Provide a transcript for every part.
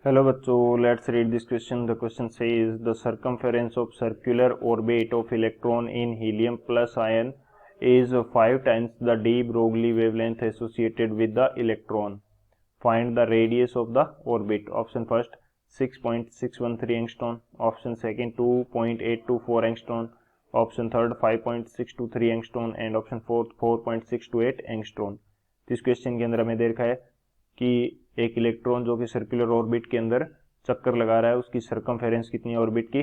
Hello बच्चों, let's read this question. The question says the circumference of circular orbit of electron in helium plus ion is 5 times the de Broglie wavelength associated with the electron. Find the radius of the orbit. Option first 6.613 angstrom, option second 2.824 angstrom, option third 5.623 angstrom and option fourth 4.628 angstrom. इस question के अंदर हमें देखा है कि एक electron जो कि सर्कुलर ऑर्बिट के अंदर चक्कर लगा रहा है, उसकी सर्कमफेरेंस कितनी है ऑर्बिट की,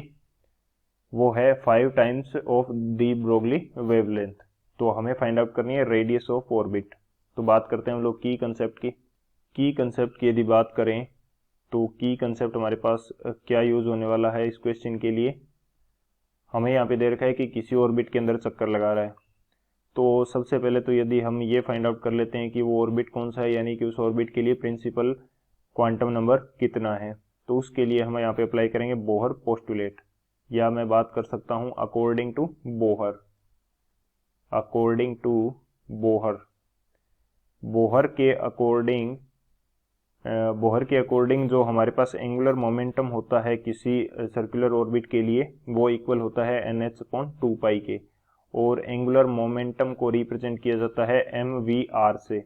वो है 5 times of the Broglie wavelength. तो हमें फाइंड आउट करनी है रेडियस ऑफ ऑर्बिट। तो बात करते हैं हम लोग की कंसेप्ट की। की कंसेप्ट की यदि बात करें तो की कंसेप्ट हमारे पास क्या यूज होने वाला है इस क्वेश्चन के लिए। हमें यहाँ पे दे रखा है कि किसी ऑर्बिट के अंदर चक्कर लगा रहा है। तो सबसे पहले तो यदि हम ये फाइंड आउट कर लेते हैं कि वो ऑर्बिट कौन सा है, यानी कि उस ऑर्बिट के लिए प्रिंसिपल क्वांटम नंबर कितना है, तो उसके लिए हम यहाँ पे अप्लाई करेंगे बोहर पोस्टुलेट, या मैं बात कर सकता हूँ according to Bohr. According to Bohr, Bohr के अकॉर्डिंग जो हमारे पास एंगुलर मोमेंटम होता है किसी सर्कुलर ऑर्बिट के लिए, वो इक्वल होता है NH/2π के, और एंगुलर मोमेंटम को रिप्रेजेंट किया जाता है mvr से।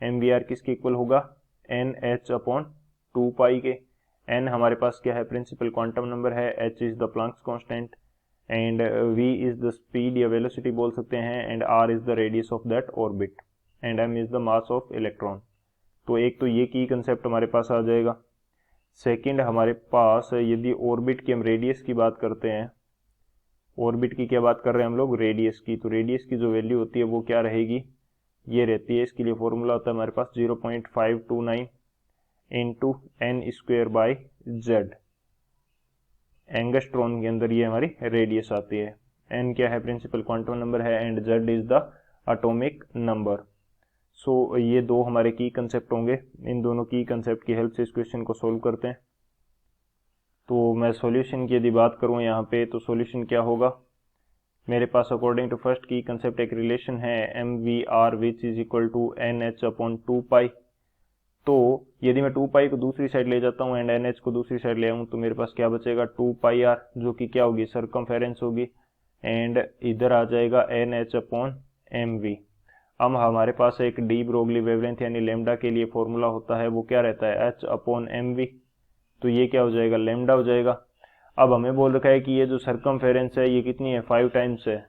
mvr किसके इक्वल होगा? NH/2π के। n हमारे पास क्या है? प्रिंसिपल क्वांटम नंबर है, h is the Planck's constant, and v is the speed या वेलोसिटी बोल सकते हैं, and r is the radius of that orbit, and m is the mass of electron. तो एक तो ये की कंसेप्ट हमारे पास आ जाएगा। सेकंड, हमारे पास यदि ऑर्बिट की हम रेडियस की बात करते हैं, ऑर्बिट की क्या बात कर रहे हैं हम लोग? रेडियस की। तो रेडियस की जो वैल्यू होती है वो क्या रहेगी? ये रहती है, इसके लिए फॉर्मूला होता है हमारे पास 0.529 into n square by z. Angstrom के अंदर ये हमारी रेडियस आती है। एन क्या है? प्रिंसिपल क्वांटम नंबर है, and Z is the atomic number. So ये दो हमारे की कंसेप्ट होंगे। इन दोनों की कंसेप्ट की हेल्प से इस क्वेश्चन को सोल्व करते हैं। तो मैं सॉल्यूशन की यदि बात करूं यहाँ पे, तो सॉल्यूशन क्या होगा? मेरे पास अकॉर्डिंग टू फर्स्ट की कंसेप्ट एक रिलेशन है mvr which is equal to NH/2π। तो यदि मैं 2π को दूसरी साइड ले जाता हूँ एंड NH को दूसरी साइड ले आऊँ, तो मेरे पास क्या बचेगा? 2πr, जो कि क्या होगी? सर्कमफेरेंस होगी, एंड इधर आ जाएगा NH/mv। अब हमारे पास एक डी ब्रोगली वेवलेंथ यानी लेमडा के लिए फॉर्मूला होता है, वो क्या रहता है? H/mv। तो ये क्या हो जाएगा? लेमडा हो जाएगा। अब हमें बोल रखा है कि ये जो सर्कमफेरेंस है ये कितनी है? 5 टाइम्स है।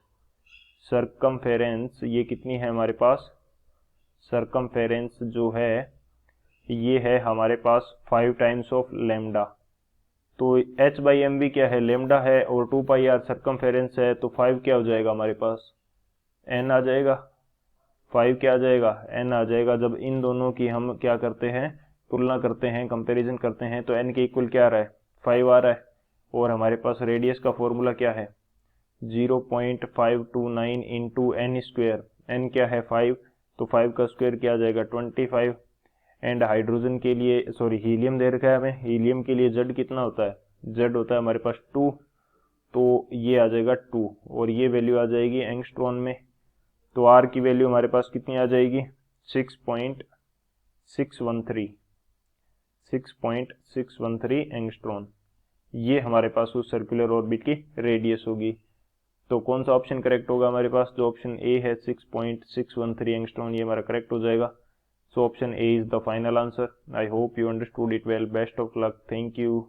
सर्कमफेरेंस ये कितनी है हमारे पास? सर्कमफेरेंस जो है ये है हमारे पास 5 टाइम्स ऑफ लेमडा। तो H/mv क्या है? लेमडा है, और 2πr सर्कमफेरेंस है, तो 5 क्या हो जाएगा हमारे पास? n आ जाएगा। 5 क्या आ जाएगा? n आ जाएगा। जब इन दोनों की हम क्या करते हैं? तुलना करते हैं, कंपैरिजन करते हैं, तो n के इक्वल क्या आ रहा है? 5 आ रहा है। और हमारे पास रेडियस का फॉर्मूला क्या है? 0.529 इंटू एन स्क्वेयर। एन क्या है? 5, तो 5 का स्क्वायर क्या आ जाएगा? 25। एंड हाइड्रोजन के लिए, सॉरी हीलियम दे रखा है हमें, हीलियम के लिए जेड कितना होता है? जेड होता है हमारे पास 2, तो ये आ जाएगा 2, और ये वैल्यू आ जाएगी एंगस्ट्रॉन में। तो आर की वैल्यू हमारे पास कितनी आ जाएगी? 6.613 एंगस्ट्रॉन। ये हमारे पास उस सर्कुलर ऑर्बिट की रेडियस होगी। तो कौन सा ऑप्शन करेक्ट होगा हमारे पास? जो ऑप्शन ए है 6.613 एंगस्ट्रॉन, ये हमारा करेक्ट हो जाएगा। So option A is the final answer. I hope you understood it well. Best of luck. Thank you.